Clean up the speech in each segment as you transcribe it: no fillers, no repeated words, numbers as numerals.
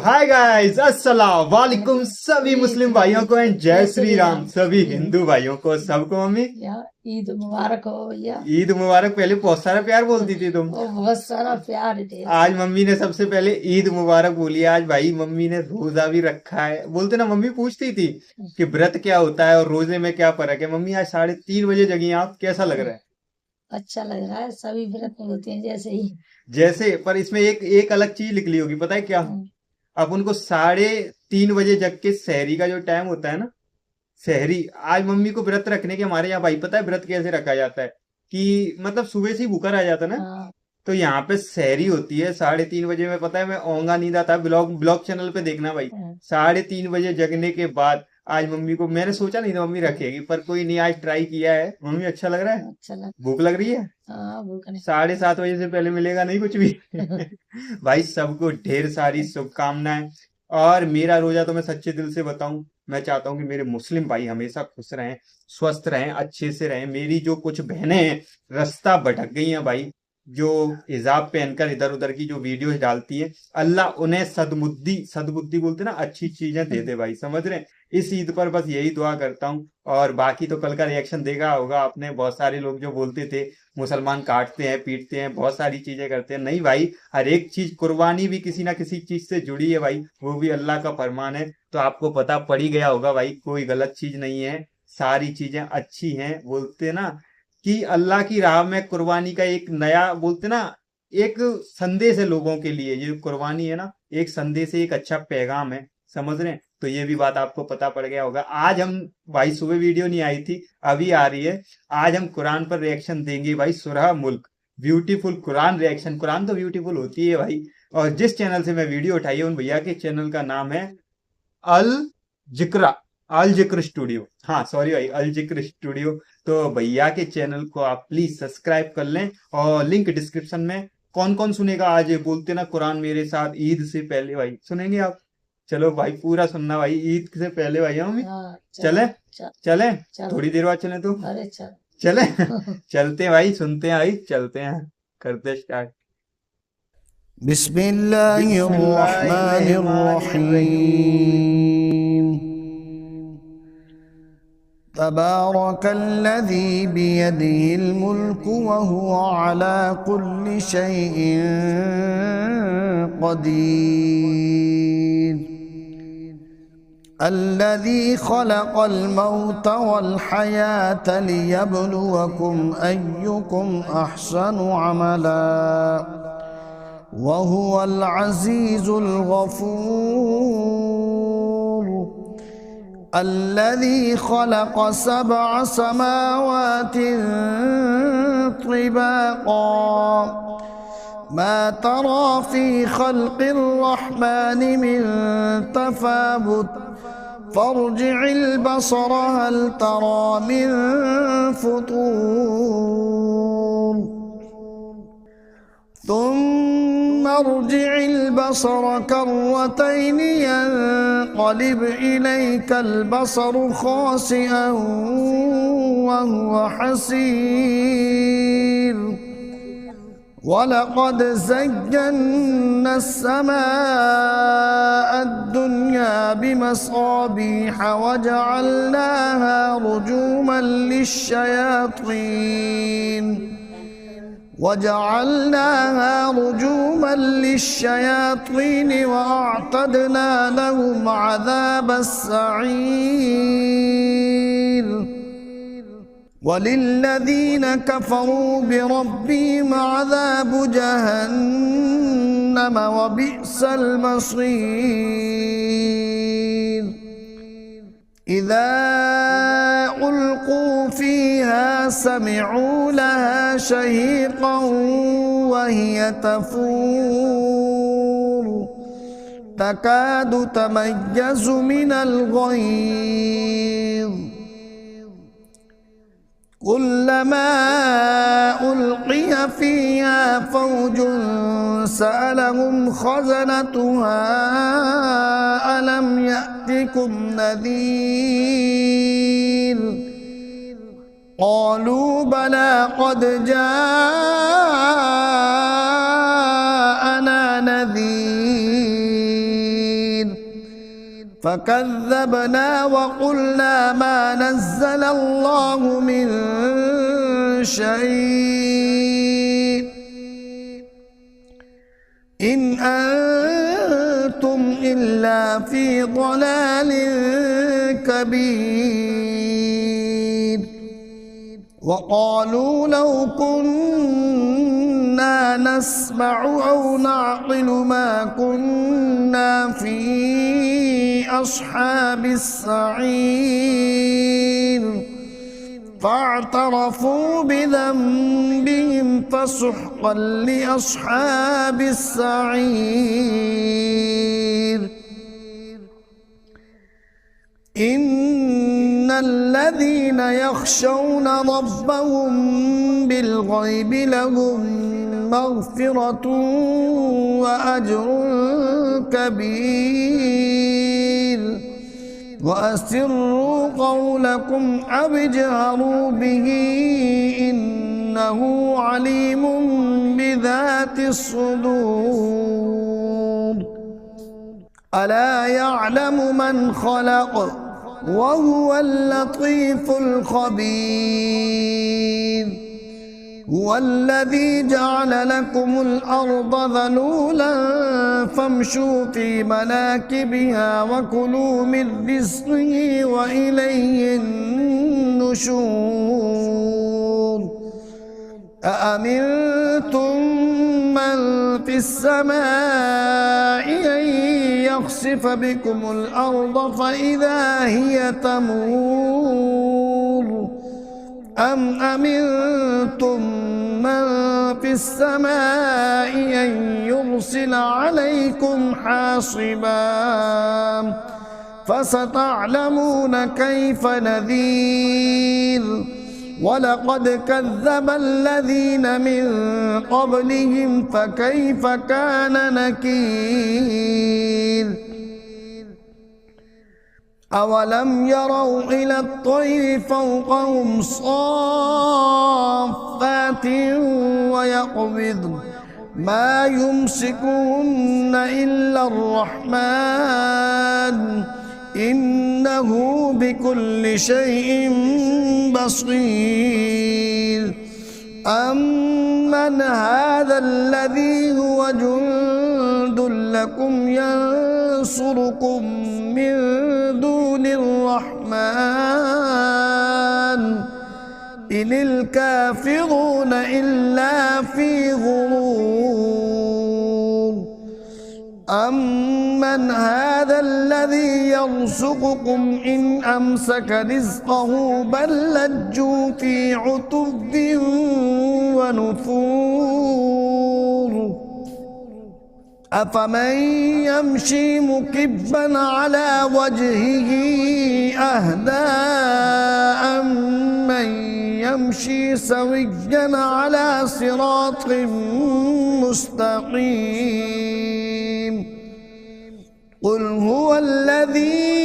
Hi guys, अस्सलाम वालेकुम सभी मुस्लिम भाइयों को एंड जय श्री राम सभी हिंदू भाइयों को, सबको। मम्मी ईद मुबारक हो भैया। ईद मुबारक। पहले बहुत सारा प्यार बोलती थी तुम, बहुत सारा प्यार है। आज मम्मी ने सबसे पहले ईद मुबारक बोली। आज भाई मम्मी ने रोजा भी रखा है। बोलते ना, मम्मी पूछती थी कि व्रत क्या होता है और रोजे में क्या फर्क है। मम्मी आज 3:30 बजे जगी हैं आप, कैसा लग रहा है? अच्छा लग रहा है, सभी व्रत में होते हैं जैसे ही। जैसे, पर इसमें एक एक अलग चीज निकली होगी, पता है क्या? अब उनको 3:30 बजे जग के सहरी का जो टाइम होता है ना, सहरी, आज मम्मी को व्रत रखने के हमारे यहाँ भाई पता है व्रत कैसे रखा जाता है? कि मतलब सुबह से ही भूखा रह जाता है ना, हाँ, तो यहाँ पे सहरी होती है 3:30 बजे में। पता है, मैं ओंगा नींदा था, ब्लॉग ब्लॉग चैनल पे देखना भाई। 3:30 बजे जगने के बाद आज मम्मी को, मैंने सोचा नहीं था मम्मी रखेगी, पर कोई नहीं, आज ट्राई किया है। मम्मी अच्छा लग रहा है? अच्छा लग। भूख लग रही है? हाँ, भूख नहीं। 7:30 बजे से पहले मिलेगा नहीं कुछ भी। भाई सबको ढेर सारी शुभकामनाएं। और मेरा रोजा तो मैं सच्चे दिल से बताऊं, मैं चाहता हूं कि मेरे मुस्लिम भाई हमेशा खुश रहें, स्वस्थ रहें, अच्छे से रहें। मेरी जो कुछ बहनें हैं रास्ता भटक गई हैं भाई, जो हिजाब पहनकर इधर उधर की जो वीडियोस डालती है, अल्लाह उन्हें सद्बुद्धि, सद्बुद्धि बोलते ना, अच्छी चीजें दे दे भाई, समझ रहे हैं? इस ईद पर बस यही दुआ करता हूँ। और बाकी तो कल का रिएक्शन देखा होगा आपने, बहुत सारे लोग जो बोलते थे मुसलमान काटते हैं, पीटते हैं, बहुत सारी चीजें करते हैं। नहीं भाई, हर एक चीज, कुर्बानी भी किसी ना किसी चीज से जुड़ी है भाई, वो भी अल्लाह का फरमान है। तो आपको पता पड़ ही गया होगा भाई, कोई गलत चीज नहीं है, सारी चीजें अच्छी हैं। बोलते ना कि अल्लाह की राह में कुर्बानी का एक नया, बोलते ना, एक संदेश है लोगों के लिए। ये कुर्बानी है ना, एक संदेश है, एक अच्छा पैगाम है, समझ रहे हैं? तो ये भी बात आपको पता पड़ गया होगा। आज हम, भाई सुबह वीडियो नहीं आई थी, अभी आ रही है। आज हम कुरान पर रिएक्शन देंगे भाई, सूरह मुल्क, ब्यूटीफुल कुरान रिएक्शन। कुरान तो ब्यूटीफुल होती है भाई। और जिस चैनल से मैं वीडियो उठाई है, उन भैया के चैनल का नाम है अल जिक्रा, अल जिक्र स्टूडियो। हाँ सॉरी भाई, अल जिक्र स्टूडियो। तो भैया के चैनल को आप प्लीज सब्सक्राइब कर लें, और लिंक डिस्क्रिप्शन में। कौन कौन सुनेगा आज ये बोलते ना कुरान मेरे साथ ईद से पहले? भाई सुनेंगे आप? चलो भाई पूरा सुनना भाई, ईद से पहले भाई। हम चले चले, थोड़ी देर बाद चले तो? अरे चल चले। चलते हैं भाई, सुनते हैं भाई, चलते हैं, करते स्टार्ट। बिस्मिल्लाहिर्रहमानिर्रहीम। तबारकल्लज़ी बियदिहिल मुल्कु व हुवा अला कुल्लि शैइन क़दीर। الذي خلق الموت والحياة ليبلوكم أيكم أحسن عملا وهو العزيز الغفور. الذي خلق 7 سماوات طباقا ما ترى في خلق الرحمن من تفاوت فارجع البصر هل ترى من فطور ثم ارجع البصر كرتين ينقلب إليك البصر خاسئا وهو حسير. ولقد زينا السماء الدنيا بمصابيح وجعلناها رجوما للشياطين وأعتدنا لهم عذاب السعير. وللذين كفروا بربهم عذاب جهنم وبئس المصير. إذا ألقوا فيها سمعوا لها شهيقا وهي تفور تكاد تميز من الغيظ. كلما ألقي فيها فوج سألهم خزنتها ألم يأتكم نذير قالوا بلى قد جاءنا نذير فكذبنا وقلنا ما نزل الله من شيء إن أنتم إلا في ضلال كبير وقالوا لو كنا نسمع أو نعقل ما كنا في أصحاب السعير فاعترفوا بذنبهم فسحقا لأصحاب السعير إن الذين يخشون ربهم بالغيب لهم مغفرة وأجر كبير وأسروا قولكم أو اجهروا به إنه عليم بذات الصدور ألا يعلم من خلق وهو اللطيف الخبير هو الذي جعل لكم الأرض ذلولا فامشوا في مناكبها وكلوا من رزقه وإليه النشور أأمنتم من في السماء أن يخسف بكم الأرض فإذا هي تمور أم أمنتم من في السماء أن يرسل عليكم حاصبا فستعلمون كيف نذير ولقد كذب الذين من قبلهم فكيف كان نكير أولم يروا إلى الطير فوقهم صافات ويقبضن ما يمسكهن إلا الرحمن إنه بكل شيء بصير أمن هذا الذي هو جند لكم ينصركم من دون الرحمن إن الكافرون إلا في غرور أمن هذا الذي يرزقكم إن أمسك رزقه بل لجوا في عتب ونفور أفمن يمشي مكبا على وجهه أهدى أمن يمشي سويا على صراط مستقيم قل هو الذي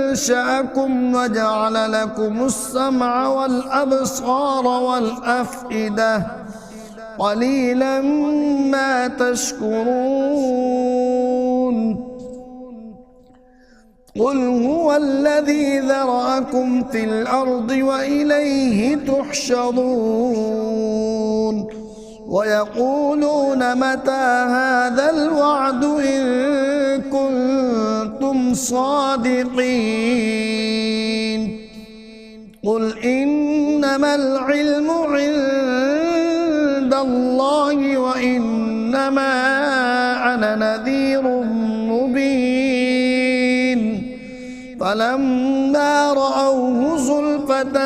أنشأكم وجعل لكم السمع والأبصار والأفئدة قليلا ما تشكرون قل هو الذي ذرأكم في الأرض وإليه تحشرون ويقولون متى هذا الوعد إن كنتم صادقين قل إنما العلم عند الله وإنما أنا نذير مبين فلما رأوه زلفة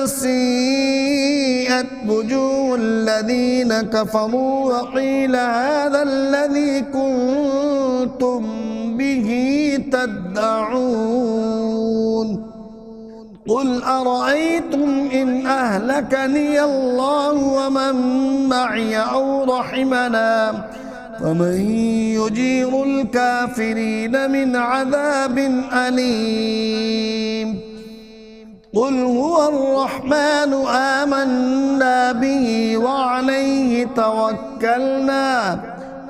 سيئت وجوه الذين كفروا وقيل هذا الذي كنتم به تدعون قل أرأيتم إن أهلكني الله ومن معي أو رحمنا فمن يجير الكافرين من عذاب أليم قل هو الرحمن آمنا به وعليه توكلنا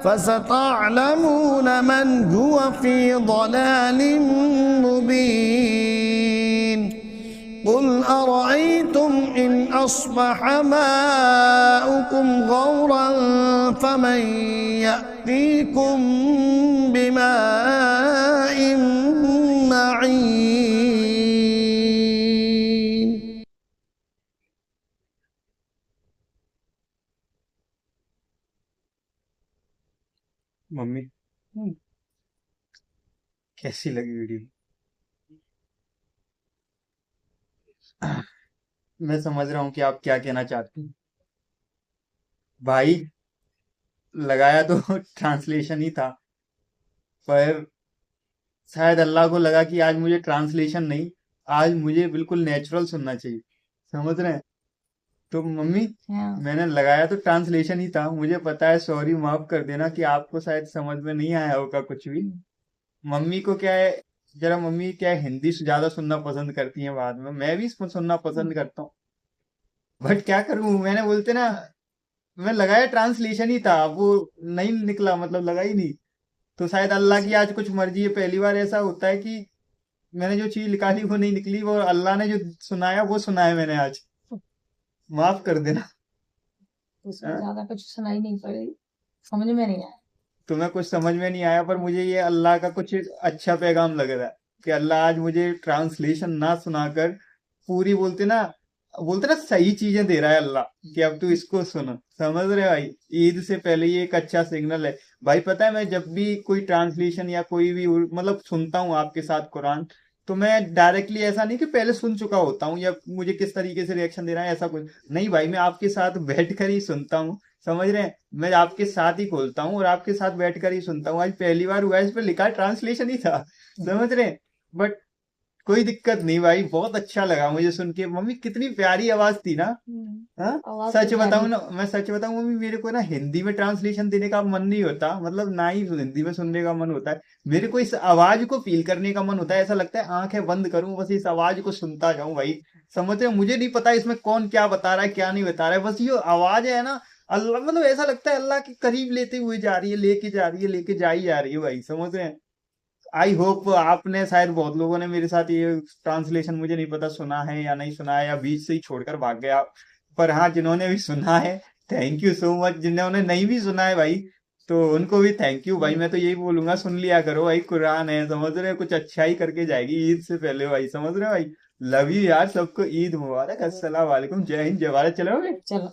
فستعلمون من هو في ضلال مبين قل أرأيتم إن أصبح ماؤكم غورا فمن يأتيكم بماء معين मम्मी कैसी लगी वीडियो? मैं समझ रहा हूँ कि आप क्या कहना चाहते हैं भाई। लगाया तो ट्रांसलेशन ही था, पर शायद अल्लाह को लगा कि आज मुझे ट्रांसलेशन नहीं, आज मुझे बिल्कुल नेचुरल सुनना चाहिए। समझ रहे हैं? तो मम्मी हाँ। मैंने लगाया तो ट्रांसलेशन ही था, मुझे पता है, सॉरी, माफ कर देना कि आपको शायद समझ में नहीं आया होगा कुछ भी। मम्मी को क्या है, जरा मम्मी क्या है, हिंदी से ज्यादा सुनना पसंद करती हैं बाद में, मैं भी इसको सुनना पसंद करता हूँ, बट क्या करूं, मैंने बोलते ना, मैं लगाया ट्रांसलेशन ही था, वो नहीं निकला, मतलब लगा ही नहीं। तो शायद अल्लाह की आज कुछ मर्जी है, पहली बार ऐसा होता है कि मैंने जो चीज निकाली वो नहीं निकली, वो अल्लाह ने जो सुनाया वो सुनाया मैंने आज। माफ कर देना। उसमें हाँ? ज्यादा कुछ सुनाई नहीं पड़ी, समझ में नहीं आया। तुम्हें कुछ समझ में नहीं आया, पर मुझे ये अल्लाह का कुछ अच्छा पैगाम लग रहा है कि अल्लाह आज मुझे ट्रांसलेशन ना सुनाकर पूरी, बोलते ना सही चीजें दे रहा है अल्लाह, कि अब तू इसको सुन। समझ रहे हो भाई? ईद से पहले ये एक अच्छा सिग्नल है भाई। पता है, मैं जब भी कोई ट्रांसलेशन या कोई भी मतलब सुनता हूँ आपके साथ कुरान, तो मैं डायरेक्टली ऐसा नहीं कि पहले सुन चुका होता हूँ या मुझे किस तरीके से रिएक्शन दे रहा है, ऐसा कुछ नहीं भाई। मैं आपके साथ बैठकर ही सुनता हूँ। समझ रहे हैं? मैं आपके साथ ही खोलता हूँ और आपके साथ बैठकर ही सुनता हूँ। आज पहली बार हुआ है, इस पे लिखा ट्रांसलेशन ही था। समझ रहे हैं? बट कोई दिक्कत नहीं भाई, बहुत अच्छा लगा मुझे सुन के। मम्मी कितनी प्यारी आवाज थी ना। हाँ, आवाज सच तो बताऊं प्यारी। ना, मैं सच बताऊं मम्मी, मेरे को ना हिंदी में ट्रांसलेशन देने का मन नहीं होता, मतलब ना ही हिंदी में सुनने का मन होता है। मेरे को इस आवाज को फील करने का मन होता है, ऐसा लगता है आंखें बंद करूं, बस इस आवाज को सुनता जाऊं भाई। समझ रहे हो? मुझे नहीं पता इसमें कौन क्या बता रहा है क्या नहीं बता रहा है, बस ये आवाज है ना, अल्लाह, मतलब ऐसा लगता है अल्लाह के करीब लेते हुए जा रही है, लेके जा रही है, लेके जा ही जा रही है भाई। समझ रहे हैं? आई होप आपने, शायद बहुत लोगों ने मेरे साथ ये ट्रांसलेशन, मुझे नहीं पता सुना है या नहीं सुना है, या बीच से ही छोड़कर भाग गया, पर हाँ, जिन्होंने भी सुना है थैंक यू सो मच। जिन्होंने नहीं भी सुना है भाई, तो उनको भी थैंक यू भाई। मैं तो यही बोलूंगा, सुन लिया करो भाई, कुरान है, समझ रहे हो, कुछ अच्छा ही करके जाएगी ईद से पहले भाई। समझ रहे हो भाई? लव यू यार, सबको ईद मुबारक, अस्सलाम वालेकुम, जय हिंद, जय भारत। चलोगे? चलो।